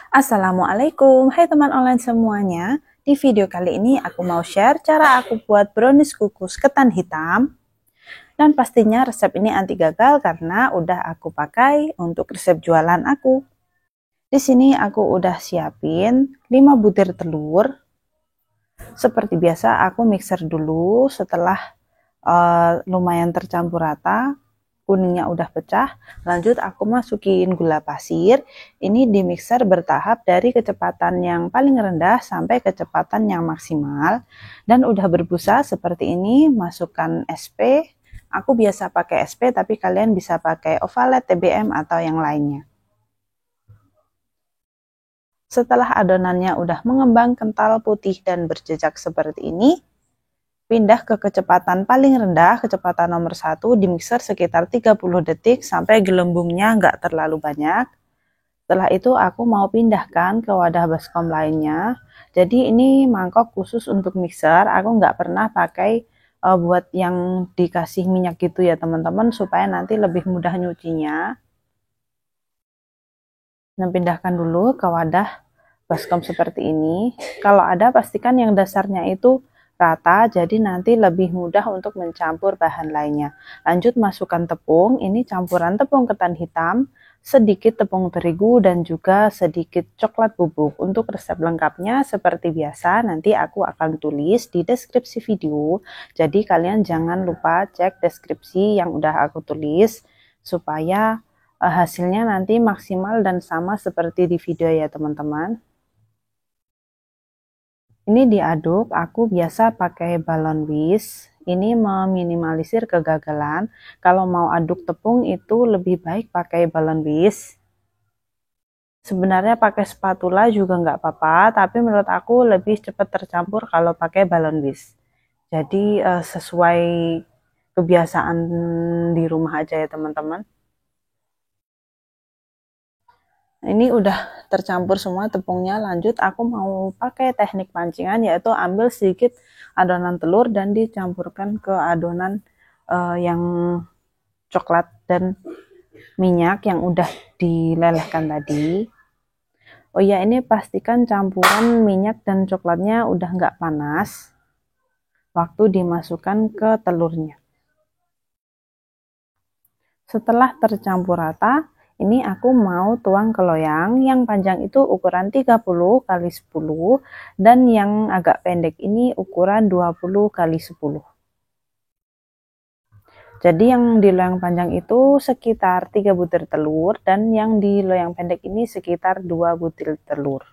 Assalamualaikum, hai teman online semuanya. Di video kali ini aku mau share cara aku buat brownies kukus ketan hitam. Dan pastinya resep ini anti gagal karena udah aku pakai untuk resep jualan aku. Di sini aku udah siapin 5 butir telur. Seperti biasa aku mixer dulu setelah lumayan tercampur rata. Kuningnya udah pecah, lanjut aku masukin gula pasir. Ini di mixer bertahap dari kecepatan yang paling rendah sampai kecepatan yang maksimal. Dan udah berbusa seperti ini, masukkan SP. Aku biasa pakai SP, tapi kalian bisa pakai Ovalet, TBM, atau yang lainnya. Setelah adonannya udah mengembang kental putih dan berjejak seperti ini, pindah ke kecepatan paling rendah, kecepatan nomor 1 di mixer sekitar 30 detik sampai gelembungnya nggak terlalu banyak. Setelah itu aku mau pindahkan ke wadah baskom lainnya. Jadi ini mangkok khusus untuk mixer, aku nggak pernah pakai buat yang dikasih minyak gitu ya teman-teman, supaya nanti lebih mudah nyucinya. Nah, pindahkan dulu ke wadah baskom seperti ini. Kalau ada pastikan yang dasarnya itu rata, jadi nanti lebih mudah untuk mencampur bahan lainnya. Lanjut masukkan tepung, ini campuran tepung ketan hitam, sedikit tepung terigu, dan juga sedikit coklat bubuk. Untuk resep lengkapnya seperti biasa nanti aku akan tulis di deskripsi video, jadi kalian jangan lupa cek deskripsi yang udah aku tulis supaya hasilnya nanti maksimal dan sama seperti di video ya teman-teman. Ini diaduk, aku biasa pakai balon whisk. Ini meminimalisir kegagalan. Kalau mau aduk tepung itu lebih baik pakai balon whisk. Sebenarnya pakai spatula juga nggak apa-apa, tapi menurut aku lebih cepat tercampur kalau pakai balon whisk. Jadi sesuai kebiasaan di rumah aja ya teman-teman. Ini udah tercampur semua tepungnya. Lanjut aku mau pakai teknik pancingan, yaitu ambil sedikit adonan telur dan dicampurkan ke adonan yang coklat dan minyak yang udah dilelehkan tadi. Oh ya, ini pastikan campuran minyak dan coklatnya udah nggak panas waktu dimasukkan ke telurnya. Setelah tercampur rata, ini aku mau tuang ke loyang. Yang panjang itu ukuran 30 kali 10 dan yang agak pendek ini ukuran 20 kali 10. Jadi yang di loyang panjang itu sekitar 3 butir telur dan yang di loyang pendek ini sekitar 2 butir telur.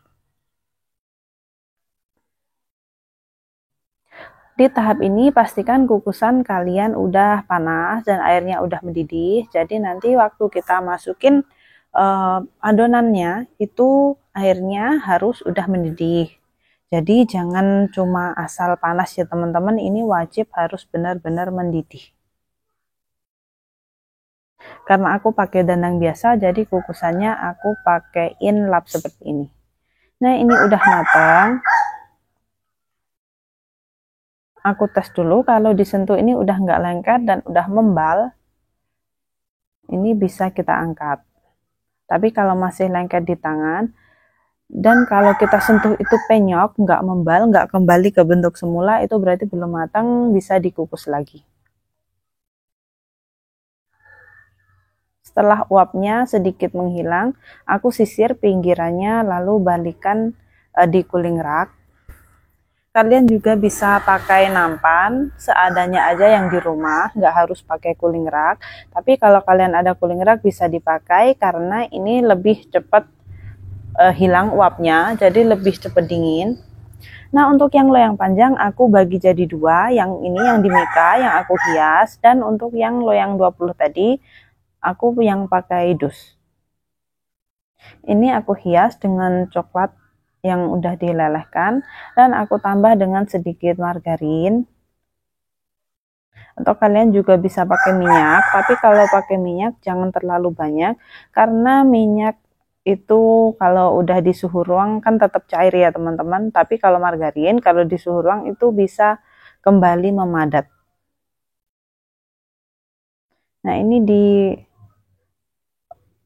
Di tahap ini pastikan kukusan kalian udah panas dan airnya udah mendidih. Jadi nanti waktu kita masukin adonannya itu airnya harus udah mendidih. Jadi jangan cuma asal panas ya teman-teman, ini wajib harus benar-benar mendidih. Karena aku pakai dandang biasa, jadi kukusannya aku pakaiin lap seperti ini. Nah, ini udah matang. Aku tes dulu, kalau disentuh ini udah nggak lengket dan udah membal, ini bisa kita angkat. Tapi kalau masih lengket di tangan, dan kalau kita sentuh itu penyok, nggak membal, nggak kembali ke bentuk semula, itu berarti belum matang, bisa dikukus lagi. Setelah uapnya sedikit menghilang, aku sisir pinggirannya lalu balikan di cooling rack. Kalian juga bisa pakai nampan seadanya aja yang di rumah, nggak harus pakai cooling rack. Tapi kalau kalian ada cooling rack bisa dipakai karena ini lebih cepat hilang uapnya, jadi lebih cepat dingin. Nah, untuk yang loyang panjang aku bagi jadi dua, yang ini yang di mika yang aku hias, dan untuk yang loyang 20 tadi aku yang pakai dus. Ini aku hias dengan coklat yang udah dilelehkan dan aku tambah dengan sedikit margarin. Atau kalian juga bisa pakai minyak, tapi kalau pakai minyak jangan terlalu banyak karena minyak itu kalau udah di suhu ruang kan tetap cair ya teman-teman, tapi kalau margarin kalau di suhu ruang itu bisa kembali memadat. Nah, ini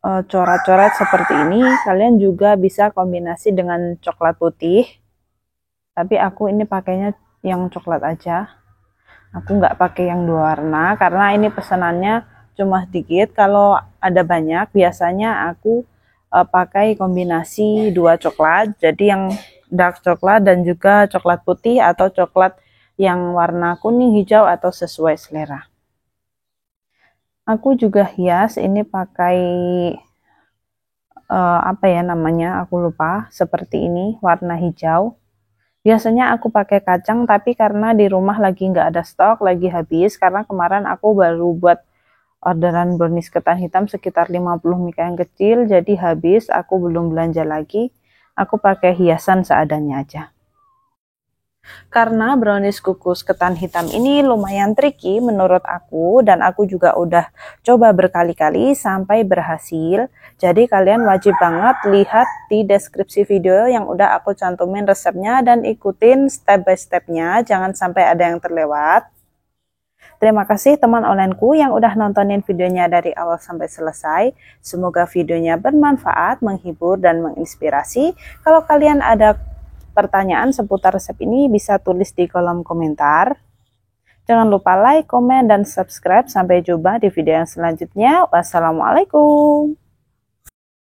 coret-coret seperti ini. Kalian juga bisa kombinasi dengan coklat putih, tapi aku ini pakainya yang coklat aja. Aku nggak pakai yang dua warna karena ini pesanannya cuma sedikit. Kalau ada banyak biasanya aku pakai kombinasi dua coklat, jadi yang dark coklat dan juga coklat putih atau coklat yang warna kuning, hijau atau sesuai selera. Aku juga hias ini pakai apa ya namanya, aku lupa, seperti ini warna hijau. Biasanya aku pakai kacang, tapi karena di rumah lagi nggak ada stok, lagi habis, karena kemarin aku baru buat orderan brownies ketan hitam sekitar 50 mika yang kecil, jadi habis, aku belum belanja lagi. Aku pakai hiasan seadanya aja. Karena brownies kukus ketan hitam ini lumayan tricky menurut aku, dan aku juga udah coba berkali-kali sampai berhasil. Jadi kalian wajib banget lihat di deskripsi video yang udah aku cantumin resepnya dan ikutin step by stepnya, jangan sampai ada yang terlewat. Terima kasih teman onlineku yang udah nontonin videonya dari awal sampai selesai. Semoga videonya bermanfaat, menghibur, dan menginspirasi. Kalau kalian ada pertanyaan seputar resep ini bisa tulis di kolom komentar. Jangan lupa like, komen, dan subscribe. Sampai jumpa di video yang selanjutnya. Wassalamualaikum.